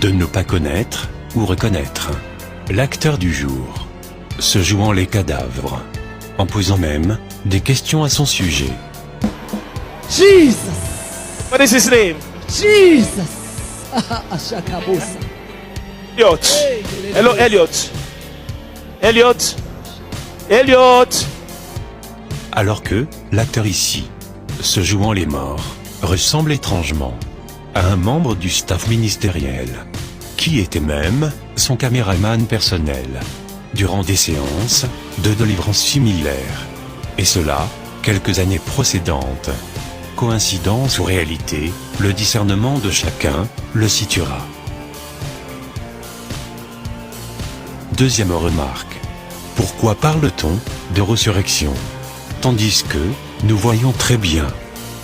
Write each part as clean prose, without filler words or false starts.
de ne pas connaître, ou reconnaître, l'acteur du jour, se jouant les cadavres, en posant même des questions à son sujet. Jesus! What is his name? Jesus! Ashakabosa. Elliot. Hello, Elliot. Elliot. Elliot. Alors que, l'acteur ici, se jouant les morts, ressemble étrangement à un membre du staff ministériel, qui était même son caméraman personnel, durant des séances de délivrance similaires. Et cela, quelques années précédentes. Coïncidence ou réalité, le discernement de chacun le situera. Deuxième remarque. Pourquoi parle-t-on de résurrection, tandis que nous voyons très bien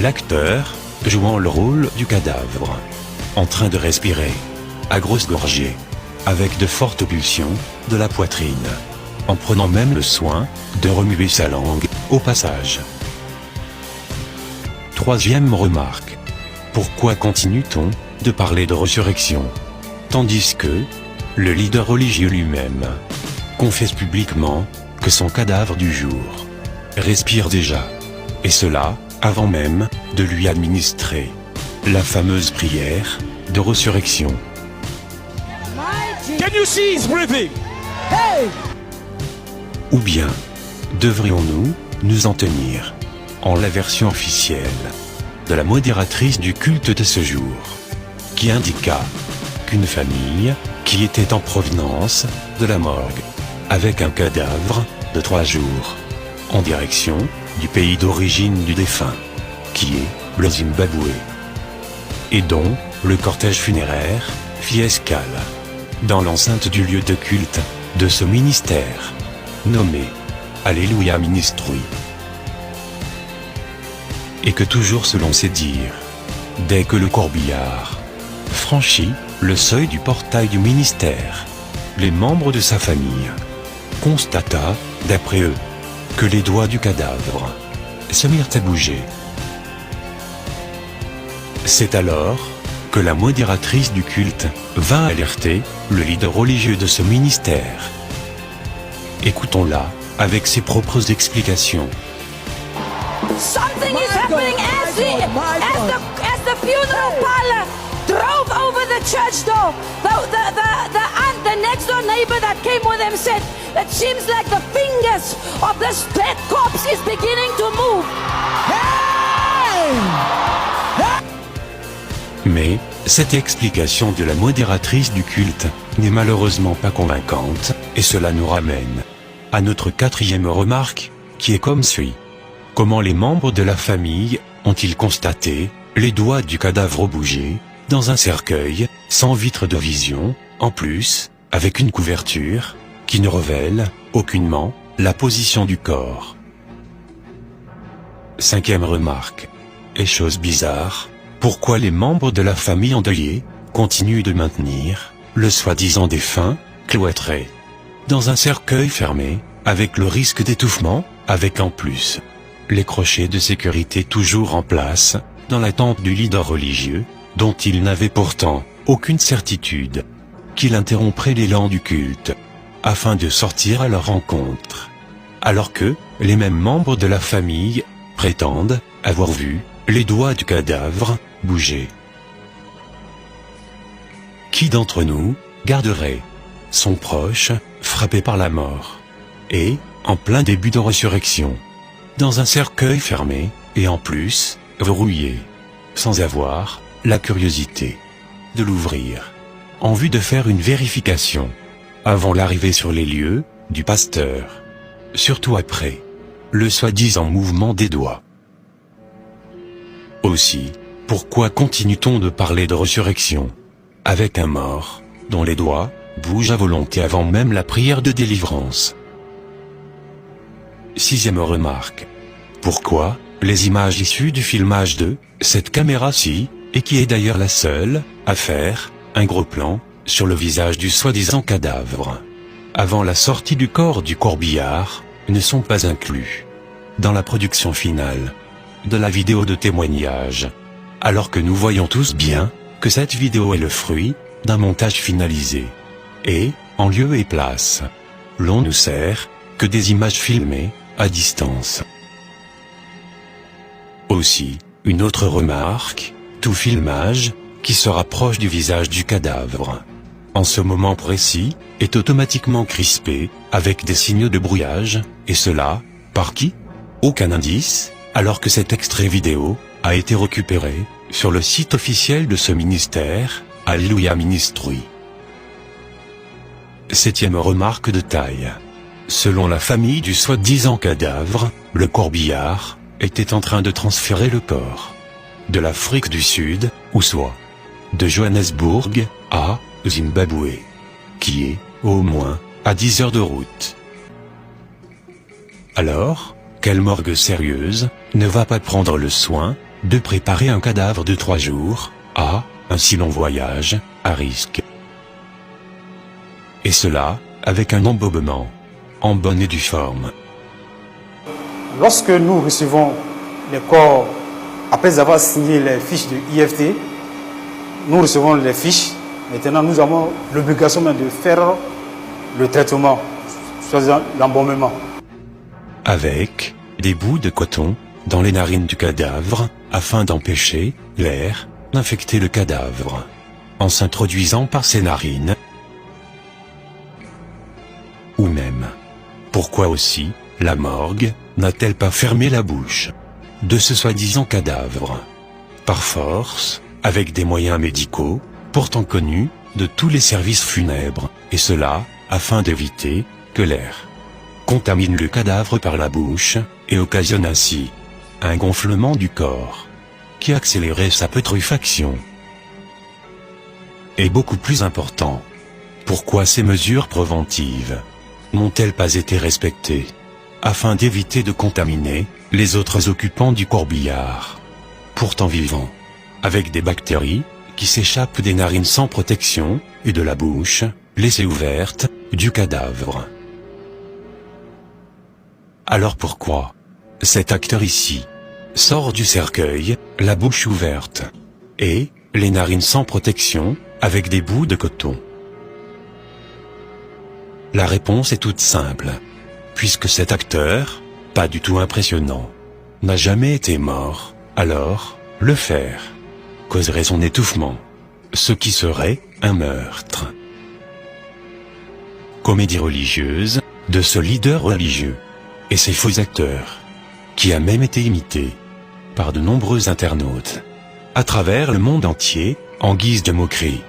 l'acteur jouant le rôle du cadavre, en train de respirer, à grosses gorgées, avec de fortes pulsions de la poitrine, en prenant même le soin de remuer sa langue au passage. Troisième remarque. Pourquoi continue-t-on de parler de résurrection, tandis que le leader religieux lui-même confesse publiquement que son cadavre du jour respire déjà, et cela avant même de lui administrer la fameuse prière de résurrection. Can you see he's breathing? Hey! Ou bien, devrions-nous nous en tenir en la version officielle de la modératrice du culte de ce jour, qui indiqua qu'une famille qui était en provenance de la morgue, avec un cadavre de 3 jours, en direction du pays d'origine du défunt, qui est le Zimbabwe, et dont le cortège funéraire fit escale dans l'enceinte du lieu de culte de ce ministère, nommé Alléluia Ministry. Et que toujours selon ses dires, dès que le corbillard franchit le seuil du portail du ministère, les membres de sa famille constata, d'après eux, que les doigts du cadavre se mirent à bouger. C'est alors que la modératrice du culte vint alerter le leader religieux de ce ministère. Écoutons-la avec ses propres explications. Something is happening as the funeral parlor drove over the church door. The next door neighbor that came with him said, "It seems like the fingers of this dead corpse is beginning to move." Mais cette explication de la modératrice du culte n'est malheureusement pas convaincante, et cela nous ramène à notre quatrième remarque, qui est comme suit. Comment les membres de la famille ont-ils constaté les doigts du cadavre bouger dans un cercueil sans vitre de vision, en plus, avec une couverture qui ne révèle aucunement la position du corps? Cinquième remarque. Et chose bizarre, pourquoi les membres de la famille endeuillée continuent de maintenir le soi-disant défunt cloîtré dans un cercueil fermé, avec le risque d'étouffement, avec en plus les crochets de sécurité toujours en place, dans l'attente du leader religieux, dont ils n'avaient pourtant aucune certitude qu'il interromprait l'élan du culte, afin de sortir à leur rencontre. Alors que les mêmes membres de la famille prétendent avoir vu les doigts du cadavre bouger. Qui d'entre nous garderait son proche frappé par la mort, et en plein début de résurrection, dans un cercueil fermé, et en plus, verrouillé, sans avoir la curiosité de l'ouvrir, en vue de faire une vérification, avant l'arrivée sur les lieux du pasteur, surtout après le soi-disant mouvement des doigts? Aussi, pourquoi continue-t-on de parler de résurrection avec un mort dont les doigts bougent à volonté avant même la prière de délivrance? Sixième remarque. Pourquoi les images issues du filmage de cette caméra-ci, et qui est d'ailleurs la seule à faire un gros plan sur le visage du soi-disant cadavre, avant la sortie du corps du corbillard, ne sont pas inclus dans la production finale de la vidéo de témoignage, alors que nous voyons tous bien que cette vidéo est le fruit d'un montage finalisé. Et, en lieu et place, l'on ne sert que des images filmées à distance. Aussi, une autre remarque, tout filmage qui se rapproche du visage du cadavre, en ce moment précis, est automatiquement crispé avec des signaux de brouillage, et cela, par qui? Aucun indice, alors que cet extrait vidéo a été récupéré sur le site officiel de ce ministère, Alléluia Ministry. 7e remarque de taille. Selon la famille du soi-disant cadavre, le corbillard était en train de transférer le corps de l'Afrique du Sud, ou soit de Johannesburg à Zimbabwe, qui est, au moins, à 10 heures de route. Alors, quelle morgue sérieuse ne va pas prendre le soin de préparer un cadavre de 3 jours à un si long voyage à risque? Et cela, avec un embobement en bonne et due forme. Lorsque nous recevons les corps, après avoir signé les fiches de IFT, nous recevons les fiches. Maintenant, nous avons l'obligation de faire le traitement, soit l'embaumement. Avec des bouts de coton dans les narines du cadavre, afin d'empêcher l'air d'infecter le cadavre, en s'introduisant par ses narines. Ou même, pourquoi aussi, la morgue n'a-t-elle pas fermé la bouche de ce soi-disant cadavre, par force, avec des moyens médicaux, pourtant connus de tous les services funèbres, et cela, afin d'éviter que l'air contamine le cadavre par la bouche, et occasionne ainsi un gonflement du corps, qui accélérait sa putréfaction. Et beaucoup plus important, pourquoi ces mesures préventives n'ont-elles pas été respectées, afin d'éviter de contaminer les autres occupants du corbillard, pourtant vivants, avec des bactéries qui s'échappent des narines sans protection et de la bouche laissée ouverte du cadavre? Alors pourquoi cet acteur ici sort du cercueil, la bouche ouverte, et les narines sans protection, avec des bouts de coton? La réponse est toute simple, puisque cet acteur, pas du tout impressionnant, n'a jamais été mort, alors, le faire causerait son étouffement, ce qui serait un meurtre. Comédie religieuse de ce leader religieux et ses faux acteurs, qui a même été imité par de nombreux internautes à travers le monde entier en guise de moquerie.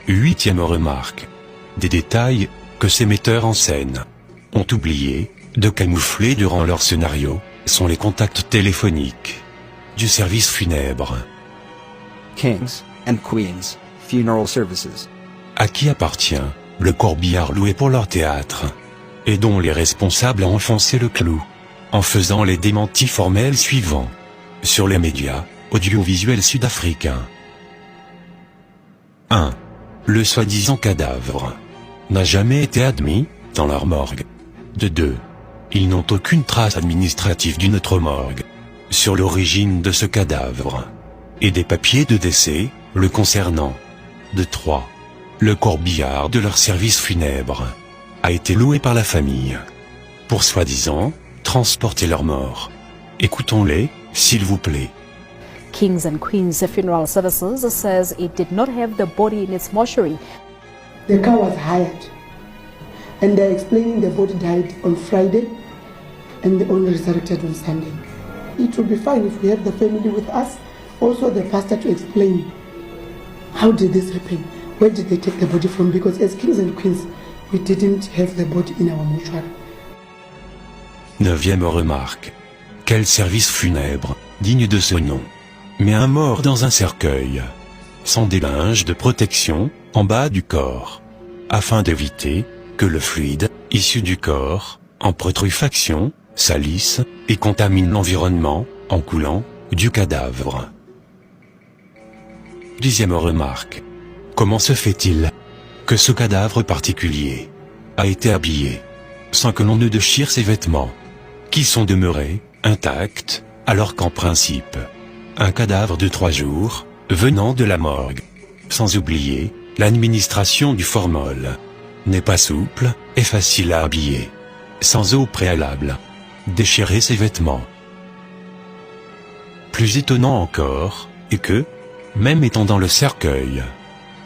Huitième remarque. Des détails que ces metteurs en scène ont oublié de camoufler durant leur scénario sont les contacts téléphoniques du service funèbre. Kings and Queens Funeral Services. À qui appartient le corbillard loué pour leur théâtre, et dont les responsables ont enfoncé le clou, en faisant les démentis formels suivants sur les médias audiovisuels sud-africains. 1. Le soi-disant cadavre n'a jamais été admis dans leur morgue. De 2. Ils n'ont aucune trace administrative d'une autre morgue sur l'origine de ce cadavre, et des papiers de décès le concernant. De 3. Le corbillard de leur service funèbre a été loué par la famille pour soi-disant transporter leur mort. Écoutons-les, s'il vous plaît. Kings and Queens Funeral Services says it did not have the body in its mortuary. The car was hired, and they're explaining the body died on Friday and they only resurrected on Sunday. It will be fine if we have the family with us, also the pastor, to explain how did this happen, where did they take the body from? Because as kings and queens, we didn't have the body in our mortuary. 9e remarque. Quel service funèbre, digne de ce nom. Mais un mort dans un cercueil, sans des linges de protection, en bas du corps, afin d'éviter que le fluide, issu du corps, en putréfaction, salisse et contamine l'environnement, en coulant, du cadavre. 10e remarque. Comment se fait-il que ce cadavre particulier a été habillé, sans que l'on ne déchire ses vêtements, qui sont demeurés intacts, alors qu'en principe, un cadavre de 3 jours, venant de la morgue, sans oublier l'administration du formol, n'est pas souple et facile à habiller, sans au préalable déchirer ses vêtements. Plus étonnant encore est que, même étant dans le cercueil,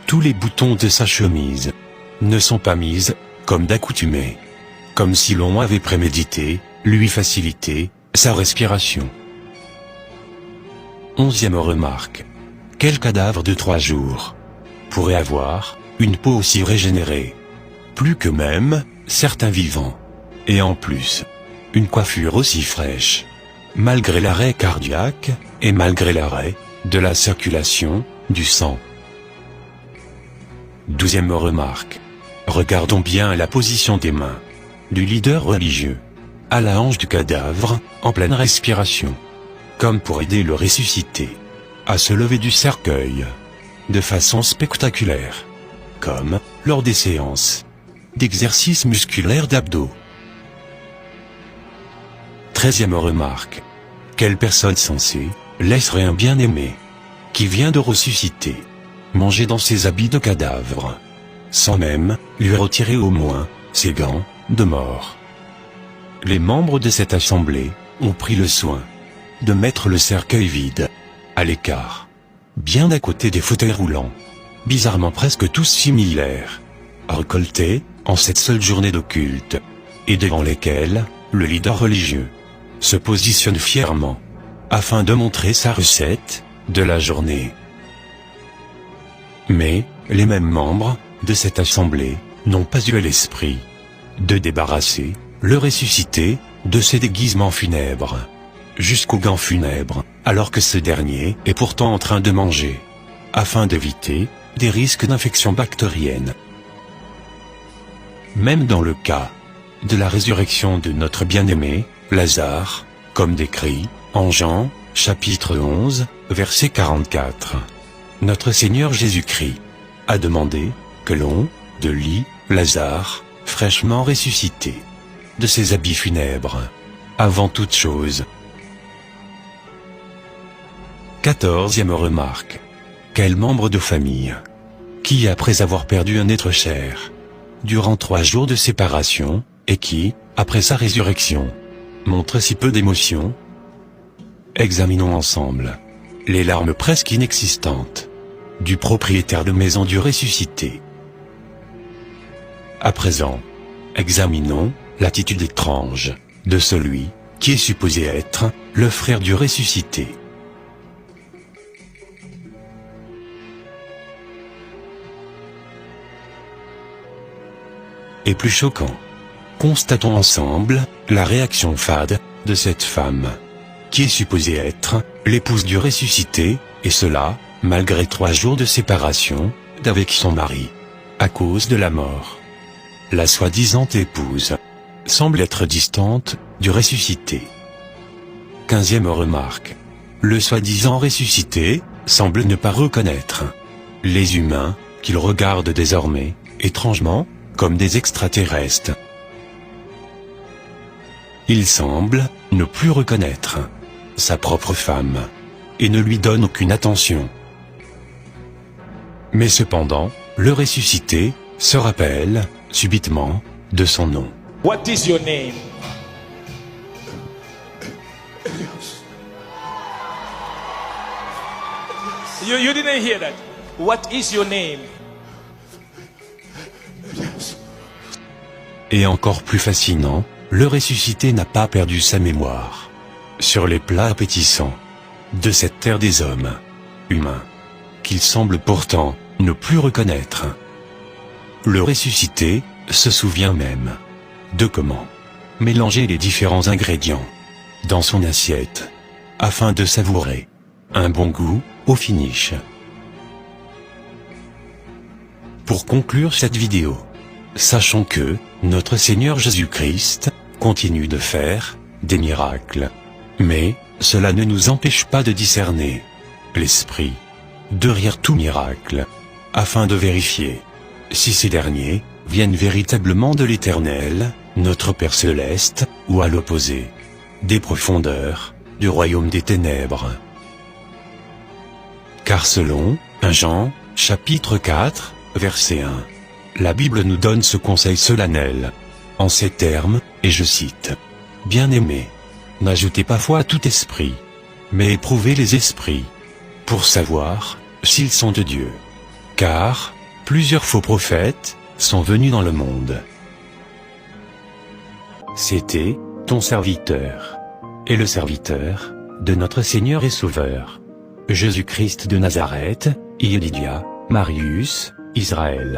tous les boutons de sa chemise ne sont pas mis comme d'accoutumé, comme si l'on avait prémédité lui faciliter sa respiration. 11e remarque. Quel cadavre de 3 jours pourrait avoir une peau aussi régénérée, plus que même certains vivants, et en plus, une coiffure aussi fraîche, malgré l'arrêt cardiaque et malgré l'arrêt de la circulation du sang. 12e remarque. Regardons bien la position des mains du leader religieux à la hanche du cadavre, en pleine respiration, comme pour aider le ressuscité à se lever du cercueil de façon spectaculaire, comme lors des séances d'exercices musculaires d'abdos. 13e remarque. Quelle personne sensée laisserait un bien-aimé qui vient de ressusciter manger dans ses habits de cadavre, sans même lui retirer au moins ses gants de mort? Les membres de cette assemblée ont pris le soin de mettre le cercueil vide, à l'écart, bien à côté des fauteuils roulants, bizarrement presque tous similaires, récoltés en cette seule journée de culte, et devant lesquels le leader religieux se positionne fièrement, afin de montrer sa recette de la journée. Mais, les mêmes membres de cette assemblée n'ont pas eu l'esprit de débarrasser le ressuscité de ses déguisements funèbres, jusqu'aux gants funèbres, alors que ce dernier est pourtant en train de manger, afin d'éviter des risques d'infection bactérienne. Même dans le cas de la résurrection de notre bien-aimé, Lazare, comme décrit en Jean, chapitre 11, verset 44, notre Seigneur Jésus-Christ a demandé que l'on délie Lazare, fraîchement ressuscité, de ses habits funèbres, avant toute chose. 14e remarque. Quel membre de famille qui, après avoir perdu un être cher, durant 3 jours de séparation, et qui, après sa résurrection, montre si peu d'émotion? Examinons ensemble les larmes presque inexistantes du propriétaire de maison du ressuscité. À présent, examinons l'attitude étrange de celui qui est supposé être le frère du ressuscité. Et plus choquant, constatons ensemble la réaction fade de cette femme, qui est supposée être l'épouse du ressuscité, et cela, malgré 3 jours de séparation d'avec son mari, à cause de la mort. La soi-disant épouse semble être distante du ressuscité. 15e remarque. Le soi-disant ressuscité semble ne pas reconnaître les humains qu'il regarde désormais, étrangement, comme des extraterrestres. Il semble ne plus reconnaître sa propre femme et ne lui donne aucune attention. Mais cependant, le ressuscité se rappelle subitement de son nom. What is your name? You didn't hear that. What is your name? Et encore plus fascinant, le ressuscité n'a pas perdu sa mémoire sur les plats appétissants de cette terre des hommes, humains, qu'il semble pourtant ne plus reconnaître. Le ressuscité se souvient même de comment mélanger les différents ingrédients dans son assiette afin de savourer un bon goût au finish. Pour conclure cette vidéo, sachons que notre Seigneur Jésus-Christ continue de faire des miracles. Mais cela ne nous empêche pas de discerner l'esprit derrière tout miracle, afin de vérifier si ces derniers viennent véritablement de l'Éternel, notre Père Céleste, ou à l'opposé, des profondeurs du royaume des ténèbres. Car selon 1 Jean, chapitre 4, verset 1, la Bible nous donne ce conseil solennel, en ces termes, et je cite, « Bien-aimés, n'ajoutez pas foi à tout esprit, mais éprouvez les esprits, pour savoir s'ils sont de Dieu. Car plusieurs faux prophètes sont venus dans le monde. » C'était ton serviteur, et le serviteur de notre Seigneur et Sauveur, Jésus-Christ de Nazareth, Yedidia, Marius, Israël.